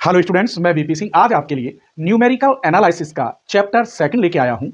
Hello students, मैं VP Singh आज आपके लिए न्यूमेरिकल एनालिसिस का चैप्टर सेकंड लेके आया हूं,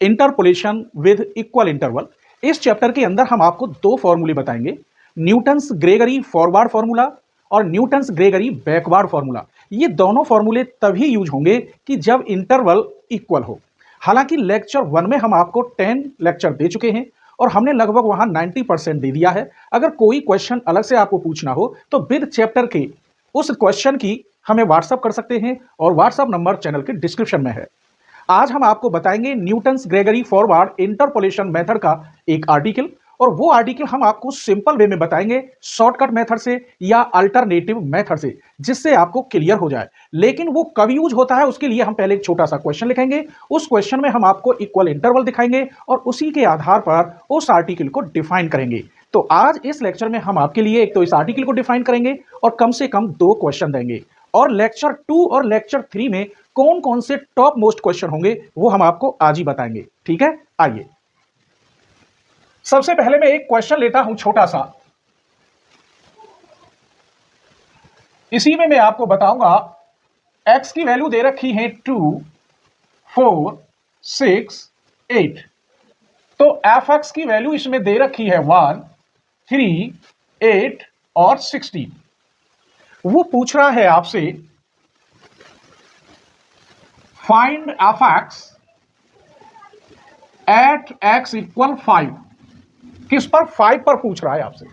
इंटरपोलेशन विद इक्वल इंटरवल। इस चैप्टर के अंदर हम आपको दो फॉर्मूले बताएंगे, न्यूटन्स ग्रेगरी फॉरवर्ड फॉर्मूला और न्यूटन्स ग्रेगरी बैकवर्ड फॉर्मूला। ये दोनों फॉर्मूले तभी यूज होंगे कि जब इंटरवल इक्वल हो। हालांकि लेक्चर 1 में हम आपको 10 लेक्चर दे चुके हैं और हमने लगभग वहां 90% दे दिया है। अगर कोई क्वेश्चन अलग से आपको पूछना हो तो विद चैप्टर के उस क्वेश्चन की हमें व्हाट्सअप कर सकते हैं और व्हाट्सअप नंबर चैनल के डिस्क्रिप्शन में है। आज हम आपको बताएंगे Newton's Gregory forward interpolation method का एक आर्टिकल, और वो आर्टिकल हम आपको सिंपल वे में बताएंगे, शॉर्टकट मेथड से या अल्टरनेटिव मेथड से, जिससे आपको क्लियर हो जाए। लेकिन वो कब यूज होता है उसके लिए हम पहले एक छोटा सा क्वेश्चन लिखेंगे, उस क्वेश्चन में हम आपको इक्वल इंटरवल दिखाएंगे और उसी के आधार पर उस आर्टिकल को डिफाइन करेंगे। तो आज इस लेक्चर में हम आपके लिए एक तो इस आर्टिकल को डिफाइन करेंगे और कम से कम 2 क्वेश्चन देंगे, और लेक्चर 2 और लेक्चर 3 में कौन कौन से टॉप मोस्ट क्वेश्चन होंगे वो हम आपको आज ही बताएंगे। ठीक है, आइए सबसे पहले मैं एक क्वेश्चन लेता हूं छोटा सा। इसी में मैं आपको बताऊंगा x की वैल्यू दे रखी है 2, 4, 6, 8। तो fx की वैल्यू इसमें दे रखी है 1, 3, 8 और 16। वो पूछ रहा है आपसे find fx at x equal 5। किस पर? 5 पर पूछ रहा है आपसे।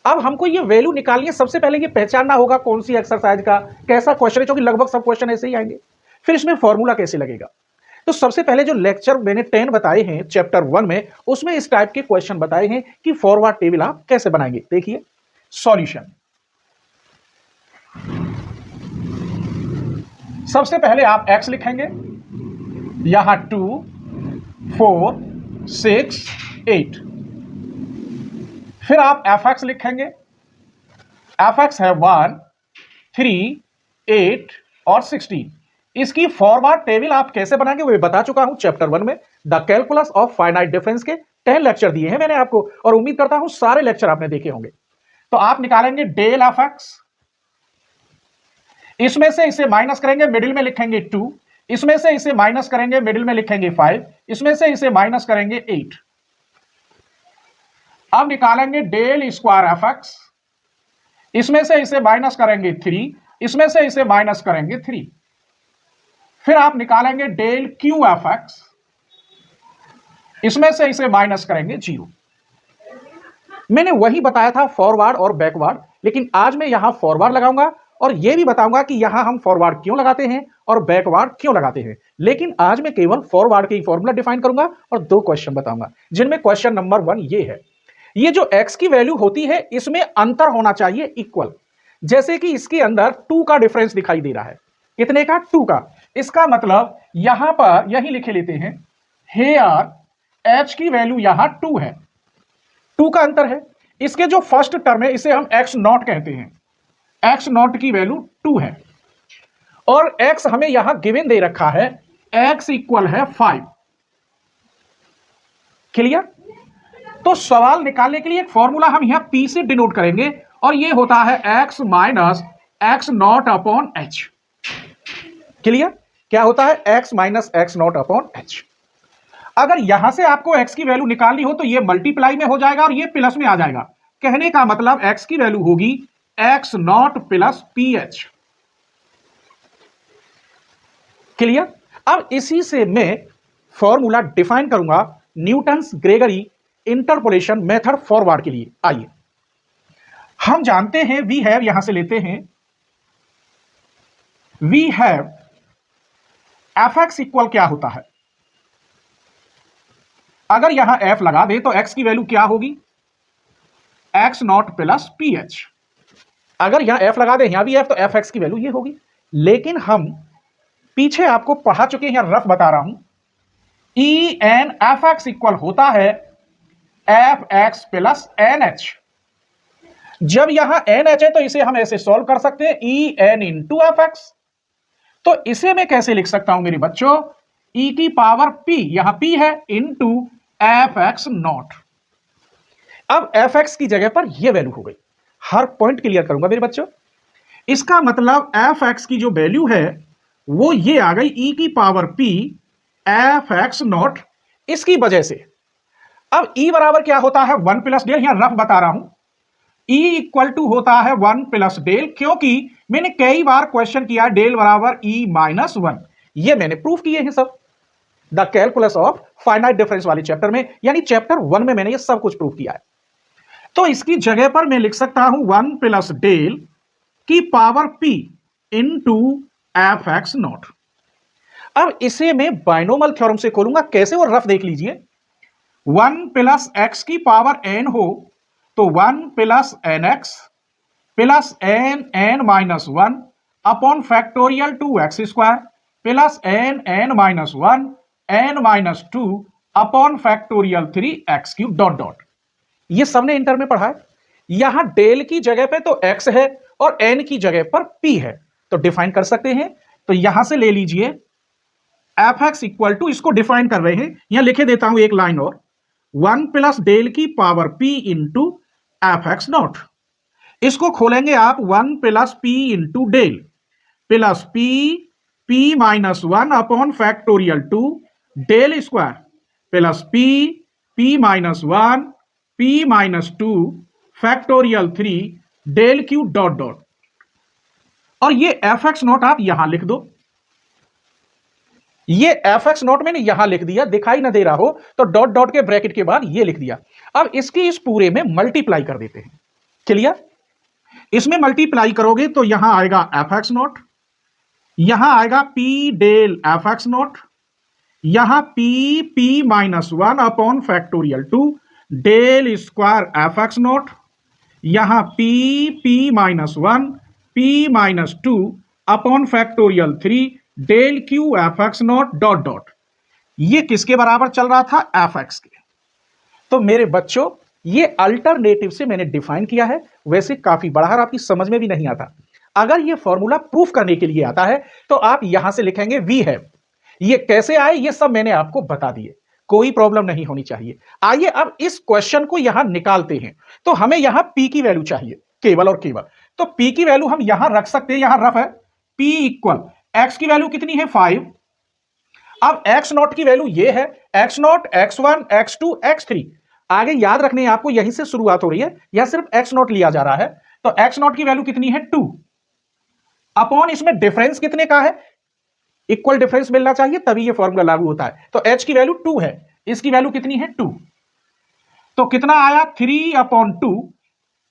अब हमको ये वैल्यू निकालनी है। सबसे पहले ये पहचानना होगा कौन सी एक्सरसाइज का कैसा क्वेश्चन है, क्योंकि लगभग सब क्वेश्चन ऐसे ही आएंगे। फिर इसमें फॉर्मूला कैसे लगेगा। तो सबसे पहले जो लेक्चर मैंने 10 बताए हैं चैप्टर 1 में, उसमें इस टाइप के क्वेश्चन बताए हैं कि फॉरवर्ड टेबल आप कैसे बनाएंगे। देखिए सॉल्यूशन। सबसे पहले आप x लिखेंगे, यहां 2, 4, 6, 8। फिर आप fx लिखेंगे, fx है 1, 3, 8 और 16। इसकी फॉरवर्ड टेबल आप कैसे बनाएंगे वो बता चुका हूं चैप्टर 1 में। The calculus of finite difference के 10 लेक्चर दिए हैं मैंने आपको, और उम्मीद करता हूं सारे लेक्चर आपने देखे होंगे। तो आप निकालेंगे डेल fx, इसमें से इसे माइनस करेंगे, मिडिल में लिखेंगे 2, इसमें से इसे माइनस करेंगे, मिडिल में लिखेंगे 5, इसमें से इसे माइनस करेंगे 8। अब निकालेंगे डेल स्क्वायर fx, इसमें से इसे माइनस करेंगे 3, इसमें से इसे माइनस करेंगे 3। फिर आप निकालेंगे डेल क्यू fx, इसमें से इसे माइनस करेंगे 0। मैंने वही बताया था फॉरवर्ड और बैकवर्ड, लेकिन आज मैं यहां फॉरवर्ड लगाऊंगा और यह भी बताऊंगा कि यहां हम फॉरवर्ड क्यों लगाते हैं और बैकवर्ड क्यों लगाते हैं। लेकिन आज मैं केवल फॉरवर्ड के ही फॉर्मूला डिफाइन करूंगा और 2 क्वेश्चन बताऊंगा, जिनमें क्वेश्चन नंबर 1 ये है, ये जो x की वैल्यू होती है इसमें अंतर होना चाहिए इक्वल। जैसे कि इसके अंदर 2 का डिफरेंस दिखाई दे रहा है। कितने का? 2 का। इसका मतलब यहां पर यही लिखे लेते हैं, हेयर h की वैल्यू यहां 2 है, 2 का अंतर है। इसके जो फर्स्ट टर्म है इसे हम x नॉट कहते हैं, x नॉट की वैल्यू 2 है, और x हमें यहां गिवन दे रखा है, x इक्वल है 5। क्लियर? तो सवाल निकालने के लिए एक फॉर्मूला हम यहां p से डिनोट करेंगे, और यह होता है x minus x not upon h। Clear? क्या होता है? x minus x not upon h। अगर यहां से आपको x की वैल्यू निकालनी हो तो यह मल्टीप्लाई में हो जाएगा और यह प्लस में आ जाएगा। कहने का मतलब x की वैल्यू होगी x not plus ph। Clear? अब इसी से मैं फॉर्मूला डिफाइन करूंगा Newton's Gregory interpolation method forward के लिए। आइए हम जानते हैं वी हैव, यहां से लेते हैं, वी हैव fx इक्वल क्या होता है। अगर यहां f लगा दे तो x की वैल्यू क्या होगी? x not plus ph। अगर यहां f लगा दे, यहां भी f, तो fx की वैल्यू ये होगी। लेकिन हम पीछे आपको पढ़ा चुके हैं, यहां रफ बता रहा हूं, en fx इक्वल होता है fx प्लस nh। जब यहां nh है तो इसे हम ऐसे सॉल्व कर सकते हैं, en इंटू fx। तो इसे मैं कैसे लिख सकता हूं मेरे बच्चों? e की पावर p, यहां p है, इंटू fx नॉट। अब fx की जगह पर यह वैल्यू हो गई। हर पॉइंट क्लियर करूंगा मेरे बच्चों। इसका मतलब एफ एक्स की जो वैल्यू है वो ये आ गई ई की power P F x not, इसकी वजह से। अब ई बराबर क्या होता है, 1 प्लस डेल, यहां रफ बता रहा हूं, ई इक्वल टू होता है 1 प्लस डेल, क्योंकि मैंने कई बार क्वेश्चन किया डेल बराबर ई माइनस 1, ये मैंने प्रूफ किए हैं सब the calculus of finite difference वाले चैप्टर में, यानी चैप्टर 1 में मैंने ये सब कुछ प्रूफ किया है। तो इसकी जगह पर मैं लिख सकता हूं 1 प्लस डेल की power p into F x not. अब इसे मैं बाइनोमल थ्योरम से खोलूंगा, कैसे वो रफ देख लीजिए। 1 प्लस एक्स की पावर n हो तो 1 plus N X plus N N minus 1 upon factorial 2x square plus N N minus 1 N minus 2 upon factorial 3x cube dot dot. ये सबने इंटर में पढ़ा है। यहां डेल की जगह पे तो x है और n की जगह पर p है, तो डिफाइन कर सकते हैं। तो यहां से ले लीजिए एफ एक्स इक्वल टू, इसको डिफाइन कर रहे हैं, यहां लिखे देता हूं एक लाइन और, 1 प्लस डेल की power p into F x nought. इसको खोलेंगे आप 1 plus p into del plus p minus 1 upon factorial 2 del square plus p minus 1 p minus 2 factorial 3 del cube dot dot. और ये एफ एक्स नॉट आप यहां लिख दो, ये एफ एक्स नॉट मैंने यहां लिख दिया, दिखाई ना दे रहा हो तो डॉट डॉट के ब्रैकेट के बाद ये लिख दिया। अब इसकी इस पूरे में मल्टीप्लाई कर देते हैं, क्लियर। इसमें मल्टीप्लाई करोगे तो यहां आएगा एफ एक्स नॉट, यहां आएगा p del f x naught, यहां p minus 1 upon factorial 2 del square f x naught, यहां p minus 1 p minus 2 upon factorial 3 del cube f x naught dot dot. ये किसके बराबर चल रहा था, एफ एक्स के। तो मेरे बच्चों ये अल्टरनेटिव से मैंने डिफाइन किया है, वैसे काफी बड़ा है, आपकी समझ में भी नहीं आता। अगर ये फॉर्मूला प्रूफ करने के लिए आता है तो आप यहां से लिखेंगे वी हैव। ये कैसे आए ये सब मैंने आपको बता दिए, कोई प्रॉब्लम नहीं होनी चाहिए। आइए अब इस क्वेश्चन को यहां निकालते हैं। तो हमें यहां p की वैल्यू चाहिए केवल और केवल, तो p की वैल्यू हम यहां रख सकते हैं, यहां रफ है p इक्वल x की वैल्यू कितनी है 5, अब x नॉट की वैल्यू ये है x not x1 x2 x3। आगे याद रखने आपको यहीं से शुरुआत हो रही है, यह सिर्फ x नॉट लिया जा रहा है। तो x नॉट की वैल्यू कितनी है 2 अपॉन इसमें डिफरेंस कितने का है, इक्वल डिफरेंस मिलना चाहिए तभी ये फॉर्मूला लागू होता है। तो h की वैल्यू 2 है, इसकी वैल्यू कितनी है 2, तो कितना आया 3/2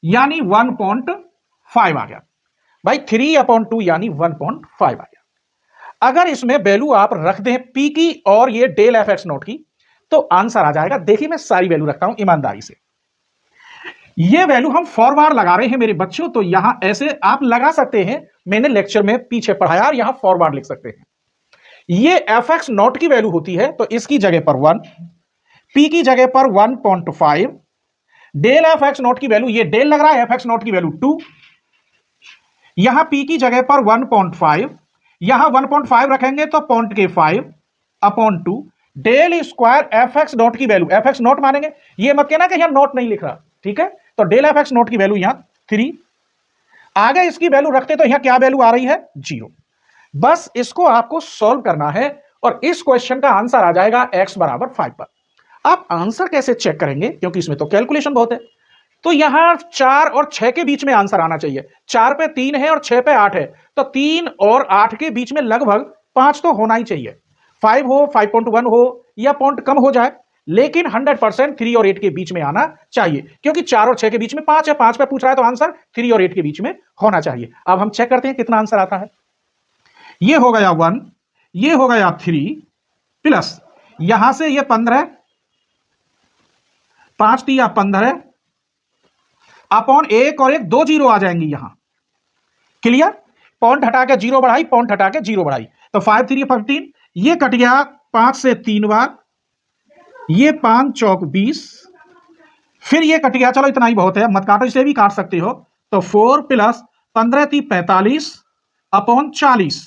यानी 1.5 आ गया भाई, 3/2 यानी 1.5 आ गया। अगर इसमें वैल्यू आप रख दें p की और ये डेल एफ एक्स नॉट की तो आंसर आ जाएगा। देखिए मैं सारी वैल्यू रखता हूं ईमानदारी से, ये वैल्यू हम फॉरवर्ड लगा रहे हैं मेरे बच्चों, तो यहां ऐसे आप लगा सकते हैं, मैंने लेक्चर में पीछे पढ़ाया और यहां फॉरवर्ड लिख सकते हैं। ये एफ एक्स नॉट की वैल्यू होती है तो इसकी जगह पर 1, p की जगह पर 1.5, डेल एफ एक्स नॉट की वैल्यू, ये डेल लग रहा है, एफ एक्स नॉट की वैल्यू 2, यहां p की जगह पर 1.5, यहां 1.5 रखेंगे तो 0.5/2 del square f x naught की वैल्यू, एफ एक्स नॉट मानेंगे, ये मत कहना कि यहां नॉट नहीं लिख रहा, ठीक है। तो डेल एफ एक्स नॉट की वैल्यू यहां 3, आगे इसकी वैल्यू रखते तो यहां क्या वैल्यू आ रही है 0। बस इसको आपको सॉल्व करना है और इस क्वेश्चन का आंसर आ जाएगा x बराबर 5 पर। आप आंसर कैसे चेक करेंगे, क्योंकि इसमें तो कैलकुलेशन बहुत है। तो यहां 4 और 6 के बीच में आंसर आना चाहिए, 4 पे 3 है और 6 पे 8 है, तो 3 और 8 के बीच में लगभग 5 तो होना ही चाहिए, 5 हो 5.1 हो या पॉइंट कम हो जाए, लेकिन 100% 3 और 8 के बीच में आना चाहिए, क्योंकि 4 और 6 के बीच में 5 है, 5 पे पूछ रहा है तो आंसर 3 और 8 के बीच में होना चाहिए। अब हम चेक करते हैं कितना आंसर आता है। ये हो गया 1, ये हो गया 3 प्लस यहां से ये 15, 5 3 15 अपॉन 1 और 1 2 जीरो आ जाएंगी यहां, क्लियर। पॉइंट हटा के 0 बढ़ाई, पॉइंट हटा के 0 बढ़ाई, तो 5 3 15, ये कट गया 5 से 3 बार, ये 5 चौक 20, फिर ये कट गया, चलो इतना ही बहुत है, मत काटो, इसे भी काट सकते हो। तो 4 प्लस 15 3 45 अपॉन 40,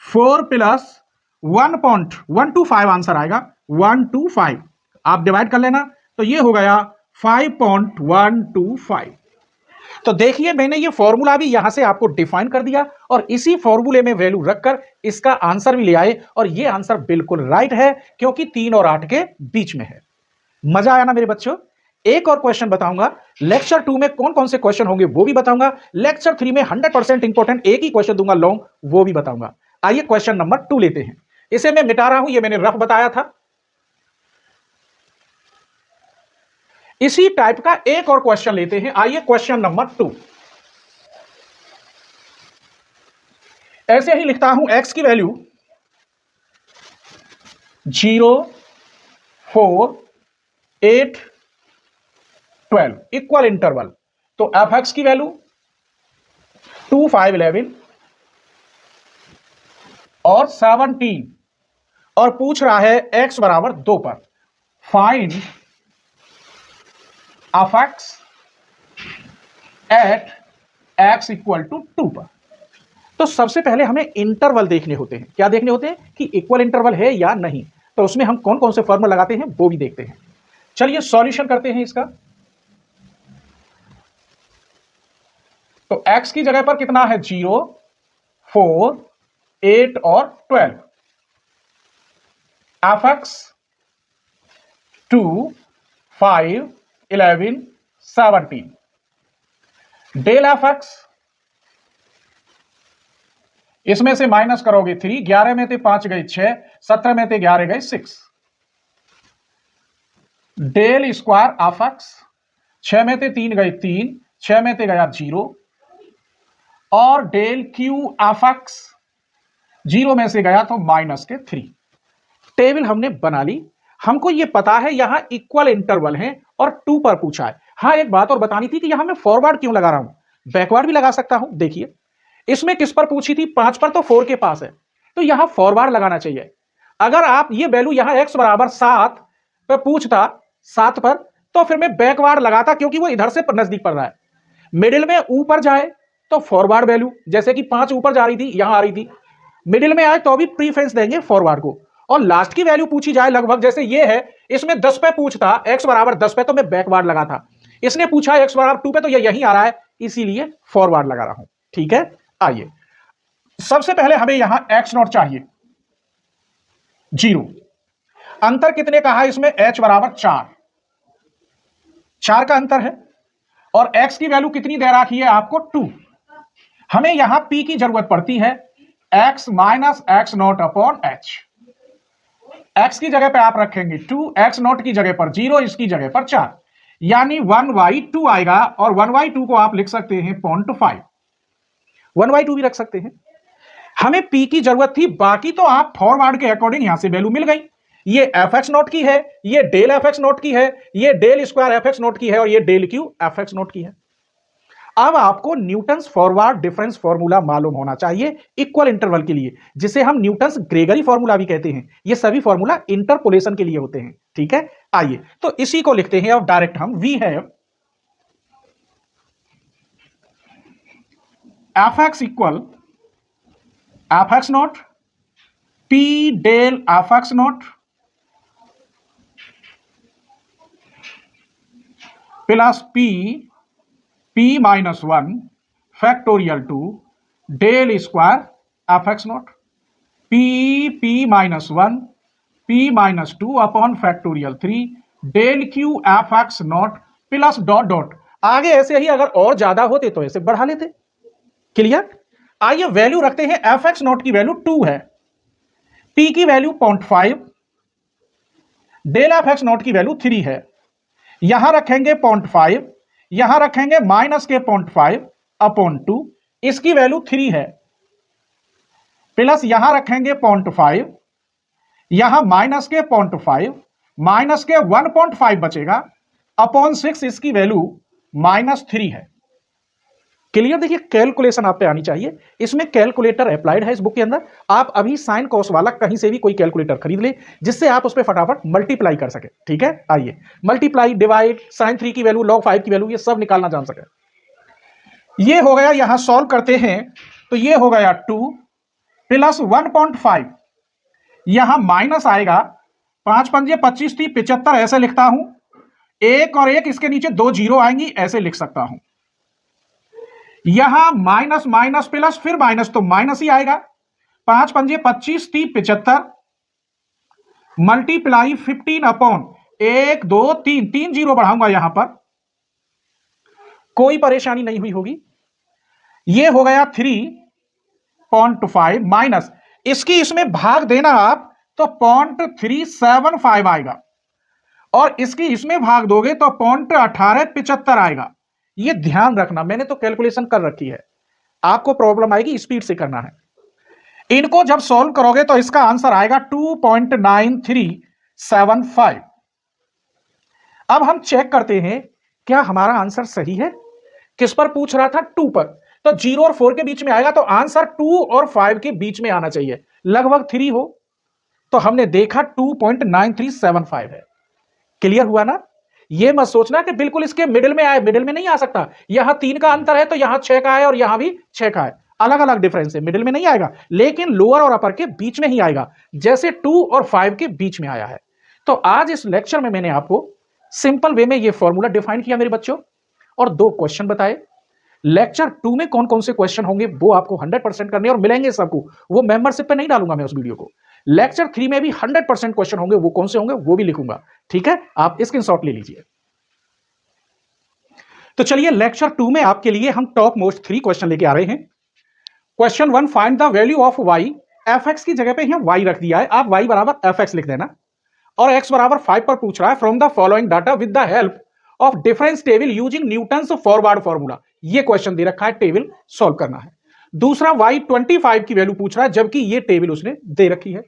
4 प्लस 1.125 आंसर आएगा 125, आप डिवाइड कर लेना, तो ये हो गया 5.125। तो देखिए मैंने ये फॉर्मूला भी यहां से आपको डिफाइन कर दिया और इसी फॉर्मूले में वैल्यू रखकर इसका आंसर भी ले आए और ये आंसर बिल्कुल राइट है क्योंकि 3 और 8 के बीच में है। मजा आया ना मेरे बच्चों? एक और क्वेश्चन बताऊंगा, लेक्चर 2 में कौन कौन से क्वेश्चन होंगे वो भी बताऊंगा, लेक्चर 3 में 100% इंपॉर्टेंट एक ही क्वेश्चन दूंगा लॉन्ग, वो भी बताऊंगा। आइए क्वेश्चन नंबर 2 लेते हैं। इसे मैं मिटा रहा हूं, ये मैंने रफ बताया था। इसी टाइप का एक और क्वेश्चन लेते हैं। आइए क्वेश्चन नंबर 2। ऐसे ही लिखता हूं, x की वैल्यू 0, 4, 8, 12 इक्वल इंटरवल। तो f(x) की वैल्यू 2, 5, 11 और 17 और पूछ रहा है x बराबर 2 पर find f(x) at x equal to 2 पर। तो सबसे पहले हमें इंटरवल देखने होते हैं। क्या देखने होते हैं? कि इक्वल इंटरवल है या नहीं। तो उसमें हम कौन कौन से फॉर्मूला लगाते हैं वो भी देखते हैं। चलिए सॉल्यूशन करते हैं इसका। तो x की जगह पर कितना है? 0, 4, 8 और 12। f(x) 2, 5, 11, 17। डेल f(x) इसमें से माइनस करोगे 3, 11 में से 5 गए 6, 17 में से 11 गए 6। डेल स्क्वायर f(x) 6 में से 3 गए 3, 6 में से गया 0 और डेल क्यू f(x) 0 में से गया तो माइनस के 3। टेबल हमने बना ली। हमको ये पता है यहां इक्वल इंटरवल है और 2 पर पूछा है। हाँ एक बात और बतानी थी कि यहां मैं फॉरवर्ड क्यों लगा रहा हूं, बैकवर्ड भी लगा सकता हूं। देखिए इसमें किस पर पूछी थी? 5 पर, तो 4 के पास है, तो यहां फॉरवर्ड लगाना चाहिए। अगर आप ये वैल्यू यहां x बराबर 7 पर पूछता 7 पर, तो फिर मैं बैकवर्ड लगाता क्योंकि वो इधर से नजदीक पड़ रहा है। मिडिल में ऊपर जाए तो फॉरवर्ड वैल्यू, जैसे कि 5 ऊपर जा रही थी यहां आ रही थी, मिडिल में आए तो भी प्रीफरेंस देंगे फॉरवर्ड को। और लास्ट की वैल्यू पूछी जाए लगभग जैसे ये है, इसमें 10 पे पूछता x बराबर 10 पे तो मैं बैकवर्ड लगा था। इसने पूछा x बराबर 2 पे तो ये यहीं आ रहा है, इसीलिए फॉरवर्ड लगा रहा हूं। ठीक है, आइए सबसे पहले हमें यहां x0 चाहिए 0। अंतर कितने का है इसमें? h बराबर 4 का अंतर है और x की वैल्यू कितनी दे रखी है आपको? 2। हमें यहां p की जरूरत पड़ती है x minus x0 upon h। x की जगह पे आप रखेंगे 2, x0 की जगह पर 0, इसकी जगह पर 4, यानी 1/2 आएगा और 1/2 को आप लिख सकते हैं 0.5। 1/2 भी रख सकते हैं। हमें p की जरूरत थी, बाकी तो आप फॉरवर्ड के अकॉर्डिंग यहां से वैल्यू मिल गई। ये f(x0) की है, ये डेल f(x0) की है, ये डेल स्क्वायर f(x0) की है और ये डेल क्यू f(x0) की है। अब आपको न्यूटन्स फॉरवर्ड डिफरेंस फॉर्मूला मालूम होना चाहिए इक्वल इंटरवल के लिए, जिसे हम न्यूटन्स ग्रेगरी फॉर्मूला भी कहते हैं। ये सभी फॉर्मूला इंटरपोलेशन के लिए होते हैं। ठीक है, आइए तो इसी को लिखते हैं अब डायरेक्ट हम। We have f(x) equal f(x0) p del f(x0) plus p minus 1 factorial 2 del square f(x0) p minus 1 p minus 2 upon factorial 3 del cube f(x0) plus dot dot. आगे ऐसे ही अगर और ज्यादा होते तो ऐसे बढ़ा लेते। क्लियर? आइए वैल्यू रखते हैं। f(x0) की वैल्यू 2 है, p की वैल्यू 0.5, डेल f(x0) की वैल्यू 3 है। यहां रखेंगे 0.5, यहां रखेंगे माइनस के 0.5 अपॉन 2, इसकी वैल्यू 3 है, प्लस यहां रखेंगे 0.5, यहां माइनस के 0.5, माइनस के 1.5 बचेगा अपॉन 6, इसकी वैल्यू -3 है। क्लियर? देखिए कैलकुलेशन आप पे आनी चाहिए। इसमें कैलकुलेटर अप्लाइड है इस बुक के अंदर। आप अभी साइन कॉस वाला कहीं से भी कोई कैलकुलेटर खरीद ले जिससे आप उस पर फटाफट मल्टीप्लाई कर सके। ठीक है, आइए मल्टीप्लाई, डिवाइड, sin 3 की वैल्यू, log 5 की वैल्यू, ये सब निकालना जान सके। ये हो गया, यहां सॉल्व करते हैं तो ये हो गया 2 प्लस 1.5, यहां माइनस आएगा, 5 पंजे 25 थी 75, ऐसे लिखता हूं। एक और एक इसके नीचे 2 जीरो आएंगी, ऐसे लिख सकता हूं। यहां माइनस माइनस प्लस, फिर माइनस तो माइनस ही आएगा। 5 पंजे 25, 3 75, मल्टीप्लाई 15 अपॉन 1 2 3, 3 जीरो बढ़ाऊंगा यहां पर, कोई परेशानी नहीं हुई होगी। यह हो गया 3.5 माइनस, इसकी इसमें भाग देना आप तो 0.375 आएगा, और इसकी इसमें भाग दोगे तो 0.1875 आएगा। यह ध्यान रखना, मैंने तो कैलकुलेशन कर रखी है, आपको प्रॉब्लम आएगी, स्पीड से करना है। इनको जब सॉल्व करोगे तो इसका आंसर आएगा 2.9375। अब हम चेक करते हैं क्या हमारा आंसर सही है। किस पर पूछ रहा था? 2 पर, तो 0 और 4 के बीच में आएगा, तो आंसर 2 और 5 के बीच में आना चाहिए, लगभग 3 हो, तो हमने देखा 2.9375 है। क्लियर हुआ ना? यह मत सोचना कि बिल्कुल इसके मिडिल में आए, मिडिल में नहीं आ सकता। यहां 3 का अंतर है तो यहां 6 का है और यहां भी 6 का है, अलग अलग डिफरेंस है, मिडिल में नहीं आएगा, लेकिन लोअर और अपर के बीच में ही आएगा, जैसे 2 और 5 के बीच में आया है। तो आज इस लेक्चर में मैंने आपको सिंपल वे में यह फॉर्मूला डिफाइन किया मेरे बच्चों, और 2 क्वेश्चन बताए। लेक्चर 2 में कौन कौन से क्वेश्चन होंगे वो आपको 100% करने और मिलेंगे सबको, वो मेंबरशिप पे नहीं डालूंगा मैं उस वीडियो को। लेक्चर 3 में भी 100% क्वेश्चन होंगे, वो कौन से होंगे वो भी लिखूंगा, ठीक है? आप स्क्रीनशॉट ले लीजिए। तो चलिए लेक्चर 2 में आपके लिए हम टॉप मोस्ट 3 क्वेश्चन लेके आ रहे हैं। Question 1, find the value of y। fx की जगह पे यहां y रख दिया है, आप y बराबर fx लिख देना, और x बराबर 5 पर पूछ रहा है from the following data with the help of difference table using Newton's forward formula. ये क्वेश्चन दे रखा है, टेबल सॉल्व करना है। दूसरा y 25 की वैल्यू पूछ रहा है, जबकि ये टेबल उसने दे रखी है।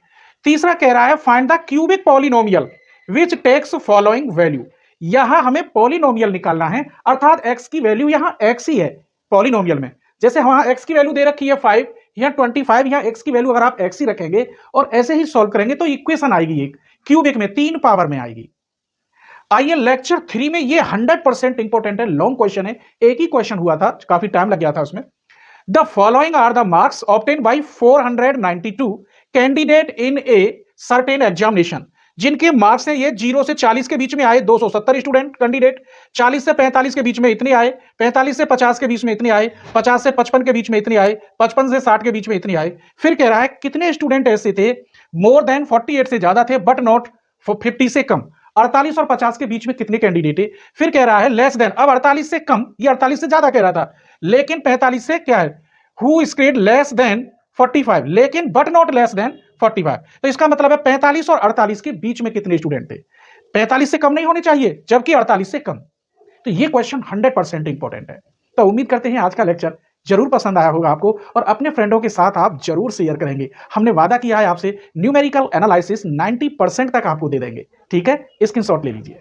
तीसरा कह रहा है find the cubic polynomial which takes following value. यहां हमें पॉलिनोमियल निकालना है, अर्थात x की वैल्यू यहां x ही है पॉलिनोमियल में। जैसे वहां x की वैल्यू दे रखी है 5, यहां 25, यहां x की वैल्यू अगर आप x ही रखेंगे और ऐसे ही सॉल्व करेंगे तो इक्वेशन आएगी एक क्यूबिक में 3 पावर में आएगी। आइए लेक्चर 3 में ये 100% इंपॉर्टेंट है, लॉन्ग क्वेश्चन है, एक ही क्वेश्चन हुआ था, काफी टाइम लग गया था उसमें। The following are the marks obtained by 492 candidate in a certain examination. जिनके मार्क्स हैं ये 0 से 40 के बीच में आए 270 स्टूडेंट कैंडिडेट, 40 से 45 के बीच में इतने आए, 45 से 50 के बीच में इतने आए, 50 से 55 के बीच में इतने आए, 55 से 60 के बीच में इतने आए। फिर कह रहा है कितने स्टूडेंट ऐसे थे मोर देन 48 से ज्यादा थे बट नॉट 50 से कम। 48 और 50 के बीच में कितने कैंडिडेट है। फिर कह रहा है लेस देन, अब 48 से कम, ये 48 से ज्यादा कह रहा था, लेकिन 45 से क्या है, हु स्कोर्ड लेस देन 45, लेकिन बट नॉट लेस देन 45। तो इसका मतलब है 45 और 48 के बीच में कितने स्टूडेंट थे। 45 से कम नहीं होने चाहिए, जबकि 48 से कम। तो ये क्वेश्चन 100% इंपॉर्टेंट है। तो उम्मीद करते हैं आज का लेक्चर जरूर पसंद आया होगा आपको, और अपने फ्रेंडों के साथ आप जरूर शेयर करेंगे। हमने वादा किया है आपसे न्यूमेरिकल एनालिसिस 90% तक आपको दे देंगे, ठीक है? स्क्रीनशॉट ले लीजिए।